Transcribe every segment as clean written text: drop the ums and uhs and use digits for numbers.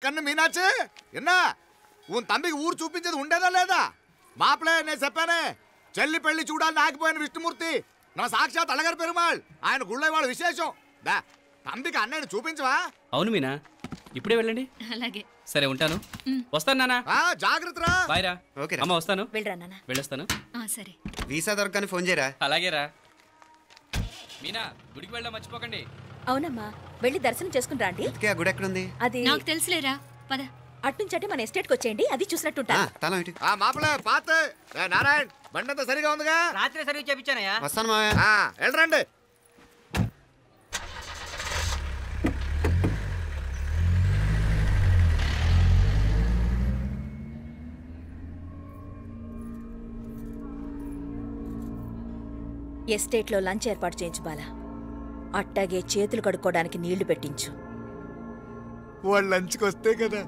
కన్ను మీనాచి ఎన్నా ఉన్ తంబికి ఊరు చూపించేది ఉండేదా లేదా మాపలే నేను చెప్పానే చెల్లి పెళ్లి చూడాలని ఆగిపోయిన విష్ణుమూర్తి నా సాక్షాత్ అలగర్ పెరుమాళ్ ఆయన గుళ్ళో వాళ్ళ విశేషం దా తంబికి అన్నయ్యని చూపించవా అవును మీనా ఇప్పుడే వెళ్ళండి అలాగే సరే ఉంటాను వస్తాను నాన్న జాగ్రత్తరా బాయ్ రా ఓకే అమ్మ వస్తాను వెళ్ళరా నాన్న వెళ్ళొస్తాను సరే వీసా దొరకని ఫోన్ చేయరా అలాగే రా మీనా గుడికి వెళ్ళడం మర్చిపోకండి అవునమ్మా వెళ్ళి దర్శనం చేసుకుని రండి ఇంతకీ ఆ గుడి ఎక్కడుంది అది నాకు తెలుసులేరా పద అట్నుంచంటే మన ఎస్టేట్కి వచ్చేయండి అది చూసినట్టుంటా తల ఇటు మాపలే పాత నారాయణ్ బండంతా సరిగా ఉందిగా రాత్రి సర్వీస్ చేపించానయ్యా వస్తాను మావయ్య వెళ్ళరండి ఎస్టేట్లో లంచ్ ఏర్పాటు చేయించు బాలా అట్టాగే చేతులు కడుక్కోవడానికి నీళ్లు పెట్టించు వాళ్ళు లంచ్కి వస్తే కదా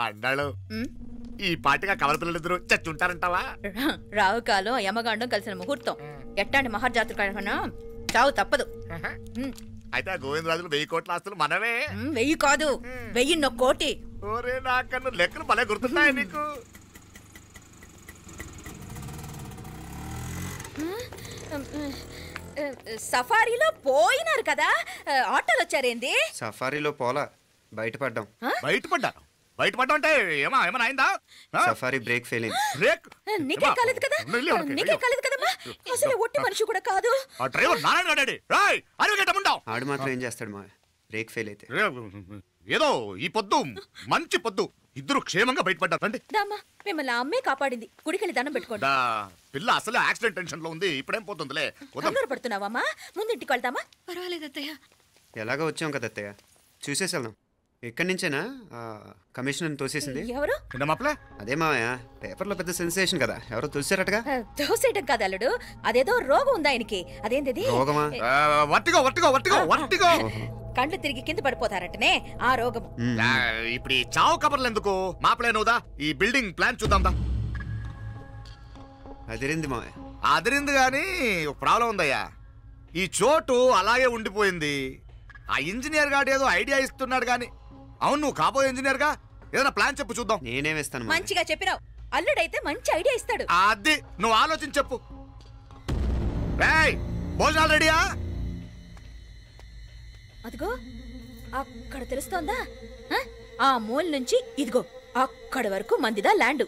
అన్నాడు ఈ పాటిగా కవల పిల్లలిద్దరు చచ్చుంటారంటావా రావు కాలం యమగాండం కలిసిన ముహూర్తం ఎట్టాంటి మహర్జాతృ కన్నా చావు తప్పదు అయితే ఆ గోవిందరాజులు 1000 కోట్ల ఆస్తులు మనమే 1000 కాదు 1000 కోటి ఓరే నాకన్ను లెక్కలు భలే గుర్తున్నాయి నీకు సఫారీలో పోయినారు కదా ఆటోలు వచ్చారేంది సఫారీలో పోలా బయటపడ్డాం బయటపడ్డా అంటే ఏమైనా అయిందా సఫారీ బ్రేక్ ఫెయిల్ అయింది బ్రేక్ నీకే కాలేదు కదా నీకే కాలేదు కదమ్మా అసలు ఒట్టి మనిషి కూడా కాదు ఆ డ్రైవర్ నారాయణ గాడండి రాయ్ అరగటముండావ్ ఆడు మాత్రం ఏం చేస్తాడు మా బ్రేక్ ఫెయిల్ అయితే ఏదో ఈ పొద్దు మంచి పొద్దు ఇద్దరు క్షేమంగా బయటపడ్డారండి దామా మిమ్మల్ని అమ్మే కాపాడింది గుడికెళ్ళి దండం పెట్టుకోండి పిల్ల అసలు యాక్సిడెంట్ టెన్షన్ లో ఉంది ఇప్పుడేం పోతుందిలే కంగారు పడుతున్నావమ్మా ముందు ఇంటికి వెళ్తామా పర్వాలేదు అత్తయ్య ఎలాగో వచ్చాం కదా అత్తయ్య చూసేసి వెళ్దాం ఎక్కడి నుంచేనా కమిషనర్ తోసేసింది ఎవరు అదే మావయ్య పేపర్లో పెద్ద సెన్సేషన్ కదా ఎవరో తోసారటగా తోసేయటం కాదు అల్లుడు అదేదో రోగం ఉందా ఆయనకి అదేంటిది రోగమా కండ్లు తిరిగి కింద పడిపోతారటనే ఆ రోగం ఇప్పుడు ఈ చావు కబర్లు ఎందుకు మాపలేనుదా ఈ బిల్డింగ్ ప్లాన్ చూద్దాం అదిరింది మావయ్య అదిరింది గాని ఒక ప్రాబ్లం ఉందయ్యా ఈ చోటు అలాగే ఉండిపోయింది ఆ ఇంజనీర్ గాడు ఏదో ఐడియా ఇస్తున్నాడు గాని అవును నువ్వు కాబోయే ఇంజనీర్ గా ఏదైనా ప్లాన్ చెప్పు చూద్దాం నేనేమిస్తాను మంచిగా చెప్పినావు అల్లుడైతే మంచి ఐడియా ఇస్తాడు అది నువ్వు ఆలోచించి చెప్పు భోజనాలు రెడీయా అదిగో అక్కడ తెలుస్తోందా ఆ మూల నుంచి ఇదిగో అక్కడి వరకు మందిదా ల్యాండ్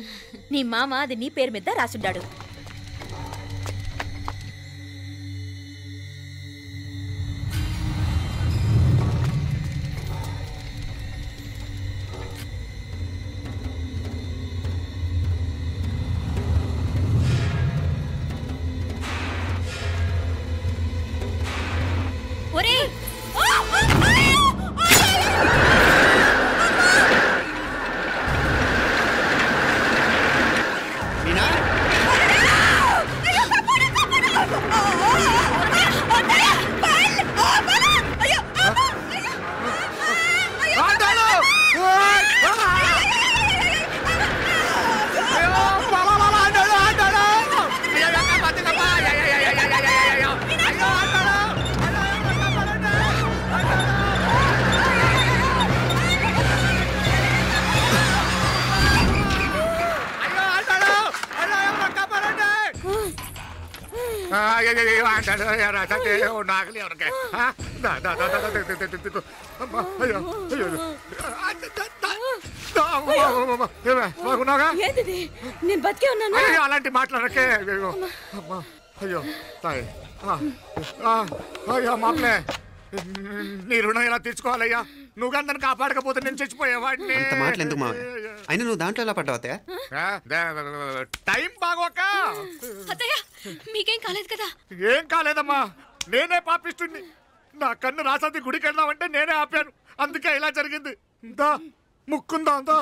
నీ మామ అది నీ పేరు మీద రాసుండాడు నాగలి ఎవరికే బాగున్నాగా ఏంటిది నేను బతికే ఉన్నాను అలాంటి మాట్లాడకే అయ్యో తాయి అయ్యో మాప్లే నీ రుణం ఎలా తీర్చుకోవాలయ్యా నువ్వు అందరిని కాపాడకపోతే నేను చచ్చిపోయేవాడిని అంత మాటలు ఎందుకు మావయ్య అయినా నువ్వు దాంట్లో ఎలా పడ్డావు అత్తయ్య టైం బాగోక అత్తయ్య మీకేం కాలేదు కదా ఏం కాలేదమ్మా నేనే పాపిస్తుంది నా కన్ను రాసాది గుడికి వెళ్దామంటే నేనే ఆపాను అందుకే ఇలా జరిగింది దా ముక్కుందా అంతా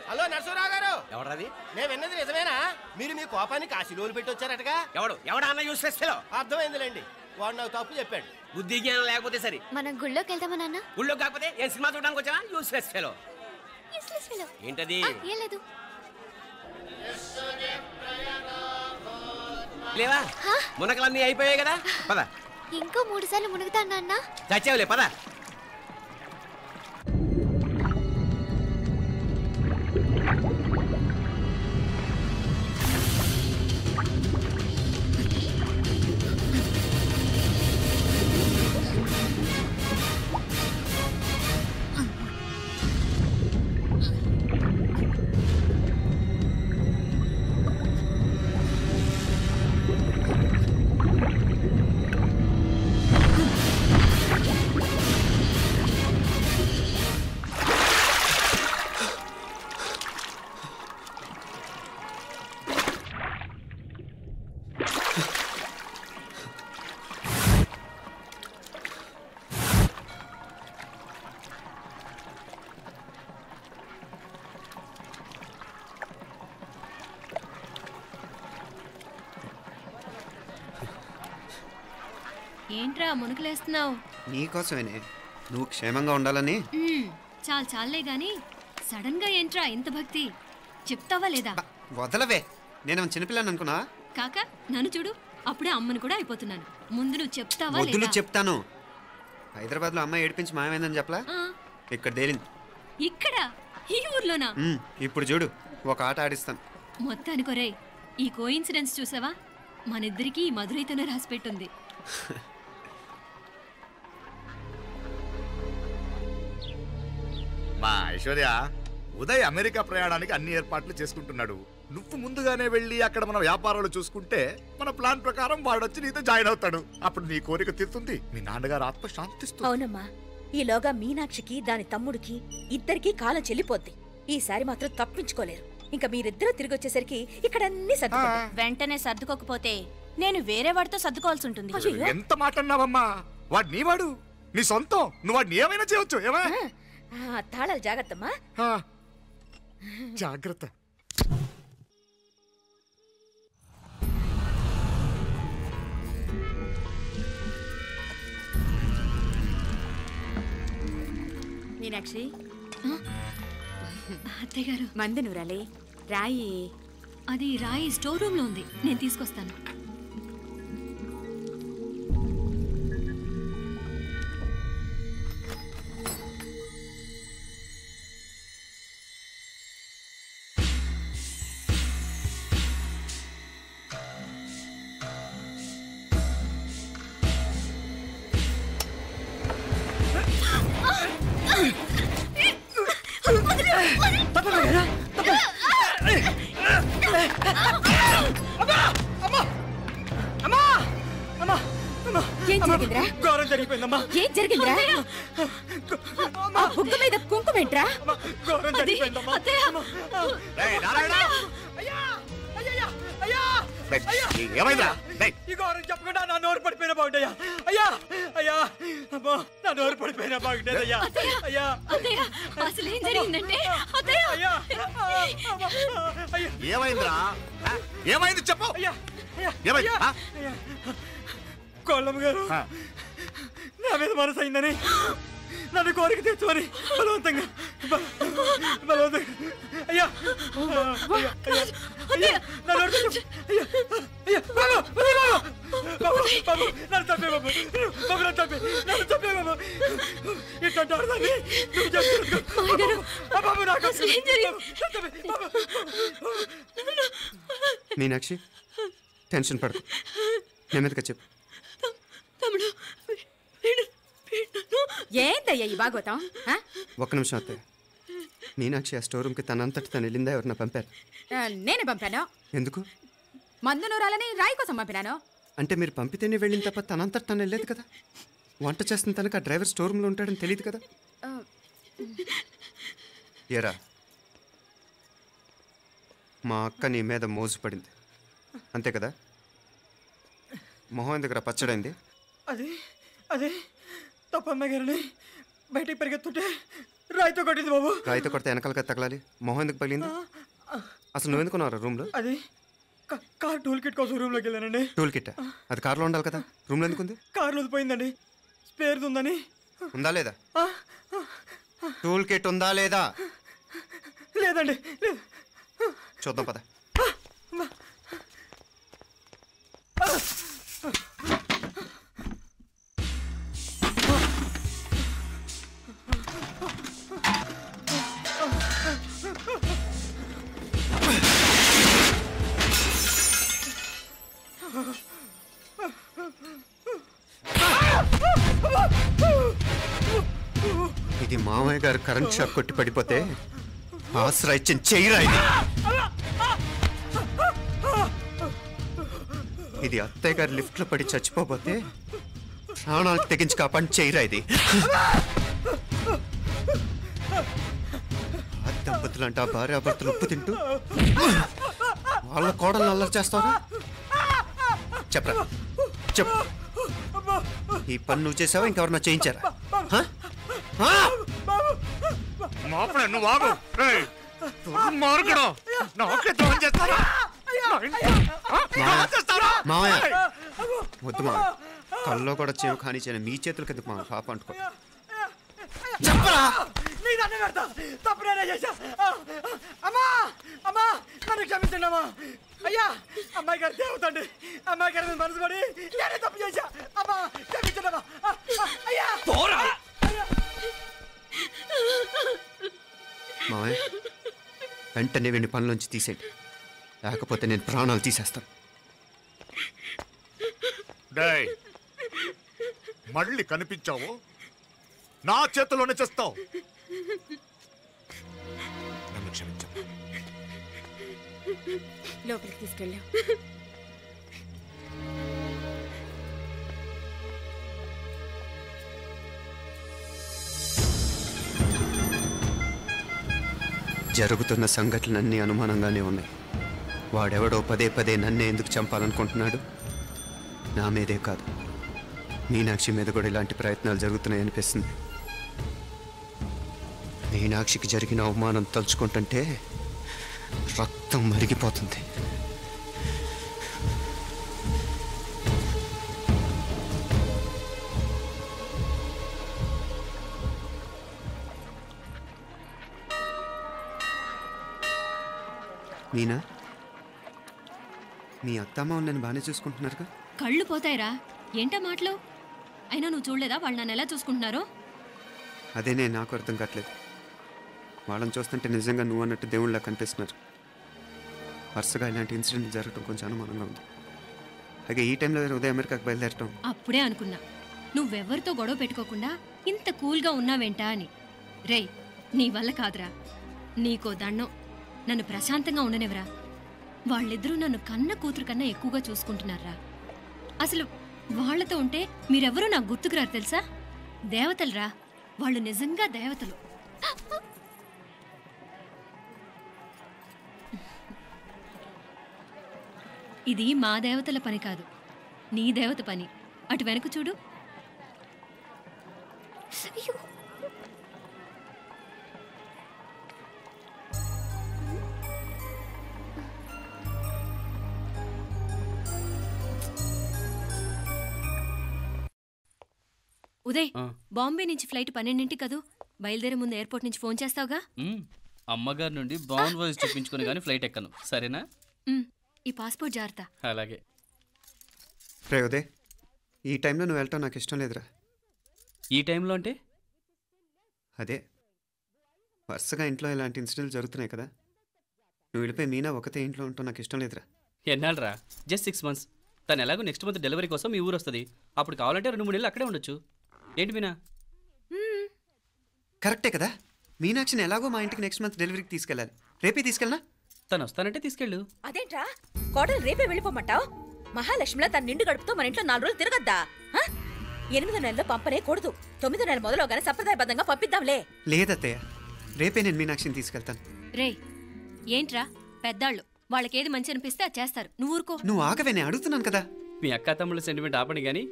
హలో నరసరావు గారు ఎవరది? నేను విన్నది నిజమేనా మీరు మీ కోపాన్ని కాశీలోలు పెట్టి వచ్చారటగా ఎవడా అన్న యూస్లెస్ ఫెలో? అర్థమైందిలేండి వాడు నాకు తప్పు చెప్పాడు బుద్ధి జ్ఞానం లేకపోతే సరే. మనం గుళ్ళోకి వెళ్దామా నాన్న? ఊళ్ళో కాకపోతే ఏం సినిమా చూడడానికి వచ్చావా? Useless fellow. ఏంటది? ఏం లేదు. లేవా మునకలన్నీ అయిపోయాయి కదా, పద. ఇంకో 3 సార్లు మునుగుతాను నాన్న. చచ్చావులే, పద. ఏంట్రా మునుకులేస్తున్నావు? నీకోసమేనే, నువ్వు క్షేమంగా ఉండాలని. చాలే గాని సడన్ గా ఏంట్రా ఇంత భక్తి? చెప్తావా లేదా? వదలవే, నేను చిన్నపిల్లని అనుకున్నా. కాక నన్ను చూడు, అప్పుడే అమ్మని కూడా అయిపోతున్నాను. ముందు నువ్వు చెప్తావా వద్దులు లేదా? చెప్తాను. హైదరాబాద్ లో అమ్మాయి ఏడిపించి మాయమైందని చెప్పలా, ఇక్కడ తేలింది. ఇక్కడ ఈ ఊర్లోనా? ఇప్పుడు చూడు, ఒక ఆట ఆడిస్తాను. మొత్తానికొరే ఈ కోయిన్సిడెన్స్ చూసావా? మనిద్దరికి మధురైతోనే రాసిపెట్టుంది. మా ఐశ్వర్య, ఉదయ్ అమెరికా ప్రయాణానికి అన్ని ఏర్పాట్లు చేసుకుంటున్నాడు. నువ్వు ముందుగానే వెళ్ళి అక్కడ మన వ్యాపారాలు చూసుకుంటే మన ప్లాన్ ప్రకారం వాడు వచ్చి నీతో జాయిన్ అవుతాడు. అప్పుడు నీ కోరిక తీరుతుంది, మీ నాన్నగారు ఆత్మ శాంతిస్తుంది. అవునమ్మా, ఈలోగా మీనాక్షికి దాని తమ్ముడికి ఇద్దరికి కాలం చెల్లిపోద్ది. ఈసారి మాత్రం తప్పించుకోలేరు. ఇంకా మీరిద్దరూ తిరిగి వచ్చేసరికి ఇక్కడ అన్ని వెంటనే సర్దుకోకపోతే నేను వేరే వాడితో సర్దుకోవాల్సి ఉంటుంది. ఎంత మాట అన్నావమ్మా, వాడు నీ వాడు, నీ సొంతం. నువ్వు వాడిని ఏమైనా చేయవచ్చు. ఏమా తాళాలు జాగ్రత్తమ్మా. జాగ్రత్త. మీనాక్షి, అత్తయ్య గారు, మందు నూరాలి. రాయి అది రాయి స్టోర్ రూమ్ లో ఉంది, నేను తీసుకొస్తాను. ఘోరం జరిగిపోయిందమ్మా. ఏం జరిగిందిరా? ఆ బుగ్గ మీద కుంకుమేంట్రా? ఘోరం జరిగిపోయిందమ్మా. ఏమైందా? ఈ ఘోరం చెప్పకుండా నా నోరు పడిపోయినా బాగుంటాయా? అయ్యా అయ్యా, అమ్మో, నా నోరు పడిపోయినా బాగుంటాయ్యా. అయ్యా అత్తయ్య, అసలు ఏం జరిగిందంటే అత్తయ్య, అయ్యా, ఏమైందిరా? ఏమైంది చెప్పు. ఏమైంది? కోళ్ళమ్మ గారు నా మీద మనసు అయిందని నన్ను కోరిక తెచ్చుకొని బలవంతంగా అయ్యా నన్ను చంపే బాబు, నన్ను చంపే బాబు. ఇట్లాంటి ఆడదాన్ని నువ్వు బాబు, మీనాక్షి టెన్షన్ పడకు నెమ్మదిగా చెప్పు. ఏందయ్యా ఈ భాగవతం? ఒక్క నిమిషం అత్తయ్య. మీనాక్షి ఆ స్టోర్ రూమ్కి తనంతటి తను వెళ్ళిందా ఎవరన్నా పంపారు? నేనే పంపాను. ఎందుకు? మందు నూరాలని రాయి కోసం పంపినాను. అంటే మీరు పంపితేనే వెళ్ళింది తప్ప తనంతటి తను వెళ్ళలేదు కదా. వంట చేస్తున్న తనకు ఆ డ్రైవర్ స్టోర్ రూమ్లో ఉంటాడని తెలియదు కదా. ఏరా మా అక్క నీ మీద మోజు పడింది అంతే కదా. మొహం దగ్గర పచ్చడైంది. అదే తప్పమ్మ గారిని బయటికి పరిగెత్తుంటే రాయితో కొట్టింది బాబు. రాయితో కొడితే వెనకాలగా తగలాలి. మొహం ఎందుకు పగిలింది? అసలు నువ్వెందుకున్నావు రూమ్లో? అది కార్ టూల్ కిట్ కోసం రూమ్లోకి వెళ్ళానండి. టూల్ కిట్ అది కార్లో ఉండాలి కదా, రూమ్లో ఎందుకుంది? కార్లో పోయిందండి. స్పేర్ ఉందని. ఉందా లేదా? టూల్ కిట్ ఉందా లేదా? లేదండి. చూద్దాం పద. ఇది మామయ్య గారు కరెంట్ షాక్ కొట్టి పడిపోతే ఆసరా ఇచ్చిన చెయ్యిరా ఇది. ఇది అత్తయ్య గారు లిఫ్ట్ లో పడి చచ్చిపోతే ప్రాణాలకు తెగించి కాపాడి చెయ్యిరా ఇది. ఆ దంపతులు అంటే ఆ భార్యాభర్తలు ఉప్పు తింటూ వాళ్ళ కోడలు అల్లరి చేస్తారా? చెప్పరా చెప్పు. ఈ పని నువ్వు చేసావా ఇంకెవరన్నా చేయించారా? వద్దు మా కల్లో కూడా చేవు కానీ చేయను. మీ చేతులు కింద మా పాప అంటుకో. చెప్పరా? తప్పునే చేశా. అమ్మా అమ్మా నన్ను క్షమించండి అమ్మా. అయ్యా అమ్మాయి గారు దేవతండి. అమ్మాయి గారి మనసు పడి నేనే తప్పు చేశా. అమ్మా క్షమించండి అమ్మా. అయ్యా మావయ్య వెంటనే వీడిని పనిలోంచి తీసేయండి, లేకపోతే నేను ప్రాణాలు తీసేస్తాను. మళ్ళీ కనిపించావు నా చేతిలోనే చేస్తావు. నన్ను క్షమించమ్మా. లోపలికి తీసుకెళ్ళా. జరుగుతున్న సంఘటనలన్నీ అనుమానంగానే ఉన్నాయి. వాడెవడో పదే పదే నన్నే ఎందుకు చంపాలనుకుంటున్నాడు? నా మీదే కాదు, మీనాక్షి మీద కూడా ఇలాంటి ప్రయత్నాలు జరుగుతున్నాయి అనిపిస్తుంది. మీనాక్షికి జరిగిన అవమానం తలుచుకుంటుంటే రక్తం మరిగిపోతుంది. మీనా, మీ అత్తమ్మ నన్ను బాగానే చూసుకుంటున్నారుగా? కళ్ళు పోతాయిరా, ఏంటా మాటలు? అయినా నువ్వు చూడలేదా వాళ్ళు నన్ను ఎలా చూసుకుంటున్నారో? అదేనే నాకు అర్థం కావట్లేదు. వాళ్ళని చూస్తుంటే నిజంగా నువ్వు అన్నట్టు దేవుళ్ళ కనిపిస్తున్నారు. వరుసగా ఇలాంటి ఇన్సిడెంట్ జరగడం కొంచెం అనుమానంగా ఉంది. అలాగే ఈ టైంలో ఉదయం అమెరికాకు బయలుదేరటం. అప్పుడే అనుకున్నా నువ్వెవరితో గొడవ పెట్టుకోకుండా ఇంత కూల్గా ఉన్నావేంటా అని. రేయ్, నీ వల్ల కాదురా, నీకో దండం. నన్ను ప్రశాంతంగా ఉండనివరా. వాళ్ళిద్దరూ నన్ను కన్న కూతురు కన్నా ఎక్కువగా చూసుకుంటున్నారా. అసలు వాళ్లతో ఉంటే మీరెవరూ నాకు గుర్తుకురారు తెలుసా? దేవతలురా వాళ్ళు, నిజంగా దేవతలు. ఇది మా దేవతల పని కాదు, నీ దేవత పని. అటు వెనక చూడు. ఉదయ్, బాంబే నుంచి ఫ్లైట్ 12 కదూ. బయలుదేరే ముందు ఎయిర్పోర్ట్ నుంచి ఫోన్ చేస్తావుగా? అమ్మగారి నుండి బౌండ్ వాయిస్ చూపించుకుని కానీ ఫ్లైట్ ఎక్కను, సరేనా? ఈ పాస్పోర్ట్ జాగ్రత్త. అలాగే. రే ఉదయ్, ఈ టైంలో నువ్వు వెళ్ళటం నాకు ఇష్టం లేదురా. ఈ టైంలో అంటే? అదే వరుసగా ఇంట్లో ఇలాంటి ఇన్సిడెంట్లు జరుగుతున్నాయి కదా. నువ్వు వెళ్ళిపోయి మీనా ఒకతే ఇంట్లో ఉంటావు నాకు ఇష్టం లేదురా. ఎన్నాళ్ళరా? Just 6 months. తను ఎలాగో నెక్స్ట్ మంత్ డెలివరీ కోసం మీ ఊరు వస్తుంది. అప్పుడు కావాలంటే 2-3 నెలలు అక్కడే ఉండొచ్చు. ఏంటి మీనా? కరెక్టే కదా. మీనాక్షిని ఎలాగో మా ఇంటికి నెక్స్ట్ మంత్ డెలివరీకి తీసుకెళ్ళాలి. రేపే తీసుకెళ్ళనా? తను వస్తానంటే తీసుకెళ్ళు. అదేంట్రా కోడలు రేపే వెళ్ళిపోమంటావు? మహాలక్ష్మిలా తన నిండు గడుపుతో మన ఇంట్లో 4 రోజులు తిరగద్దా? 8వ నెలలో పంపనే కూడదు. 9వ నెల మొదలుగానే సంప్రదాయబద్ధంగా పంపిద్దాంలే. లేదత్తయ్య, రేపే నేను మీనాక్షిని తీసుకెళ్తాను. రే ఏంట్రా పెద్దాళ్ళు, వాళ్ళకేది మంచి అనిపిస్తే అది చేస్తారు. నువ్వు ఊరుకో. నువ్వు ఆగవే, నేను అడుగుతున్నాను కదా. మీ అక్క తమ్ముళ్ళ సెంటిమెంట్ ఆపండి కానీ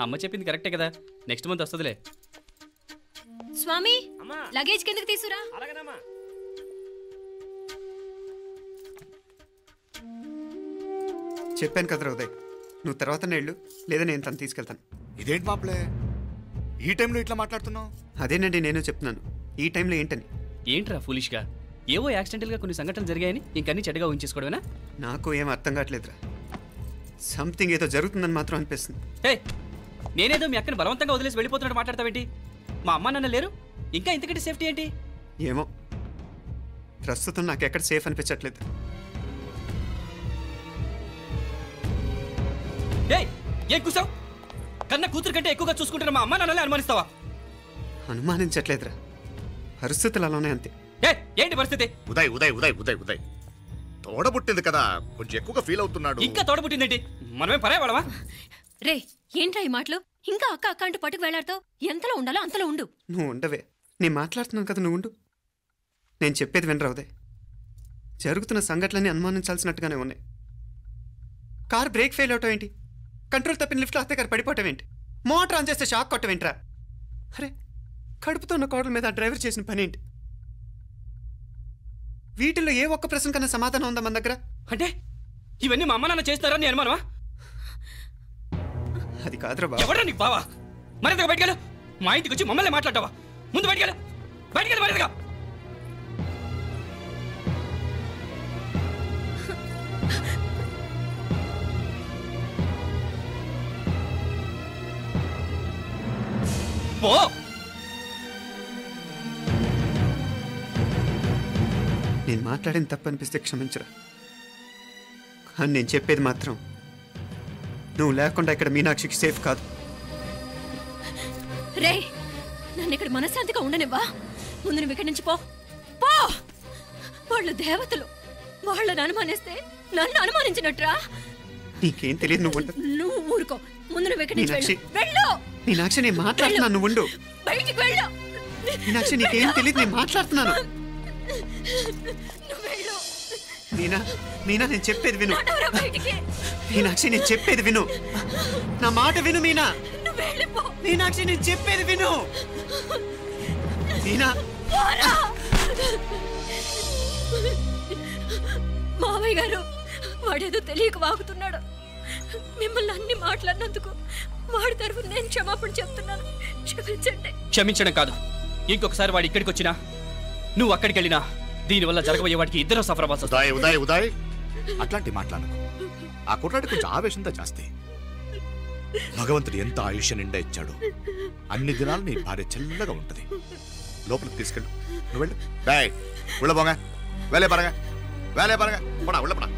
అమ్మ చెప్పింది కరెక్టే కదా. నెక్స్ట్ మంత్ వస్తుందిలే. స్వామి లగేజ్ కిందకి తీసురా. చెప్పాను కదరా ఉదయ్, నువ్వు తర్వాత నేళ్ళు లేదా నేను తను తీసుకెళ్తాను. ఇదేంటి మాప్లే ఈ టైంలో ఇట్లా మాట్లాడుతున్నావు? అదేనండి నేను చెప్తున్నాను, ఈ టైంలో ఏంటని. ఏంట్రా ఫులిష్గా? ఏవో యాక్సిడెంటల్గా కొన్ని సంఘటనలు జరిగాయని ఇంకన్నీ చెడ్డగా ఉంచేసుకోవడమేనా? నాకు ఏం అర్థం కావట్లేదురా. సంథింగ్ ఏదో జరుగుతుందని మాత్రం అనిపిస్తుంది. హే, నేనేదో మీ అక్కని బలవంతంగా వదిలేసి వెళ్ళిపోతున్నట్టు మాట్లాడతావేంటి? మా అమ్మ నాన్న లేరు, ఇంకా ఇంతకంటే సేఫ్టీ ఏంటి? ఏమో, ప్రస్తుతం నాకు ఎక్కడ సేఫ్ అనిపించట్లేదు. ఏం కూసావు? కన్న కూతురు కంటే ఎక్కువగా చూసుకుంటున్న మా అమ్మ నాన్నలే అనుమానిస్తావా? అనుమానించట్లేదురా, పరిస్థితులు అలానే అంతే. ఏంటి పరిస్థితి? ఉదయ్ ఉదయ్ ఉదయ్ ఉదయ్ ఉదయ్ తోడబుట్టింది కదా, కొంచెం ఎక్కువగా ఫీల్ అవుతున్నాడు. ఇంకా తోడబుట్టిందేంటి? మనమే పరాయవాడవా? రే ఏంట్రా ఈ మాటలు? ఇంకా అక్క అక్క అంటూ పట్టుకు వెళ్లాడుతావు. ఎంతలో ఉండాలో అంతలో ఉండు. నువ్వు ఉండవే, నేను మాట్లాడుతున్నాను కదా, నువ్వు ఉండు. నేను చెప్పేది వినరా ఉదయ్. జరుగుతున్న సంఘటనలన్నీ అనుమానించాల్సినట్టుగానే ఉన్నాయి. కార్ బ్రేక్ ఫెయిల్ అవటం ఏంటి? కంట్రోల్ తప్పిన లిఫ్ట్లో అత్తే గారు పడిపోవటం ఏంటి? మోటార్ ఆన్ చేస్తే షాక్ కొట్టం ఏంట్రా? అరే, కడుపుతో ఉన్న కోడల మీద ఆ డ్రైవర్ చేసిన పని ఏంటి? వీటిల్లో ఏ ఒక్క ప్రశ్న కన్నా సమాధానం ఉందా మన దగ్గర? అంటే ఇవన్నీ మా అమ్మ నాన్న చేస్తారని నీ అనుమానమా? అది కాదురా బాబు. ఎవరా నీకు బావా? మరింతగా బయటకెళ్ళు. మా ఇంటికి వచ్చి మమ్మల్ని మాట్లాడతావా? ముందు బయటకెళ్ళు, బయటకెళ్ళు మరింతగా. పో. నేను మాట్లాడిన తప్పు అనిపిస్తే క్షమించరా, కానీ నేను చెప్పేది మాత్రం నువ్వు లేకుండా ఇక్కడ మీనాక్షికి సేఫ్ కాదు. రే నన్ను ఇక్కడ మనశ్శాంతిగా ఉండనివ్వా. ముందు నువ్వు ఇక్కడి నుంచి పో. పో. వాళ్ళు దేవతలు, వాళ్ళని అనుమానిస్తే నన్ను అనుమానించినట్రా. నీకేం తెలియదు, నువ్వు ఉండు. నువ్వు ఊరుకో. ముందు నువ్వు ఇక్కడి నుంచి మీనాక్షి, వెళ్ళు. మీనాక్షి నేను మాట్లాడుతున్నాను, నువ్వు ఉండు. బయటికి వెళ్ళు. మీనాక్షి నీకేం తెలియదు, నేను మాట్లాడుతున్నాను. నువ్వు వెళ్ళు. మీనా, మీనా నేను చెప్పేది విను. నడవరా బయటికి. మీనాక్షి నేను చెప్పేది విను, నా మాట విను. మీనా, నువ్వు వెళ్ళిపో. మీనాక్షి నేను చెప్పేది విను. మీనా, పోరా. మావయ్య గారు, వాడేదో తెలియక వాగుతున్నాడు. మిమ్మల్ని అన్ని మాట్లాడినందుకు వాడి తరఫున నేను క్షమాపణ చెప్తున్నాను. క్షమించండి. క్షమించడం కాదు, ఇంకొకసారి వాడు ఇక్కడికి వచ్చినా నువ్వు అక్కడికి వెళ్ళినా దీనివల్ల జరగబోయే వాడికి ఇద్దరు సఫర్ అవ్వాల్సి వస్తుంది. ఉదయ్ ఉదయ్ ఉదయ్ అట్లాంటి మాట్లాడకు. ఆ కుట్రాడి కొంచెం ఆవేశంతో జాస్తి. భగవంతుడు ఎంత ఆయుష్య నిండా ఇచ్చాడు. అన్ని దినాలు నీ భార్య చల్లగా ఉంటది. లోపలికి తీసుకెళ్ళు, నువ్వు వెళ్ళు. ఉళ్ళ పోగా వేలే పరగా, వేలే పరగా, పోడా ఉళ్ళ పడా.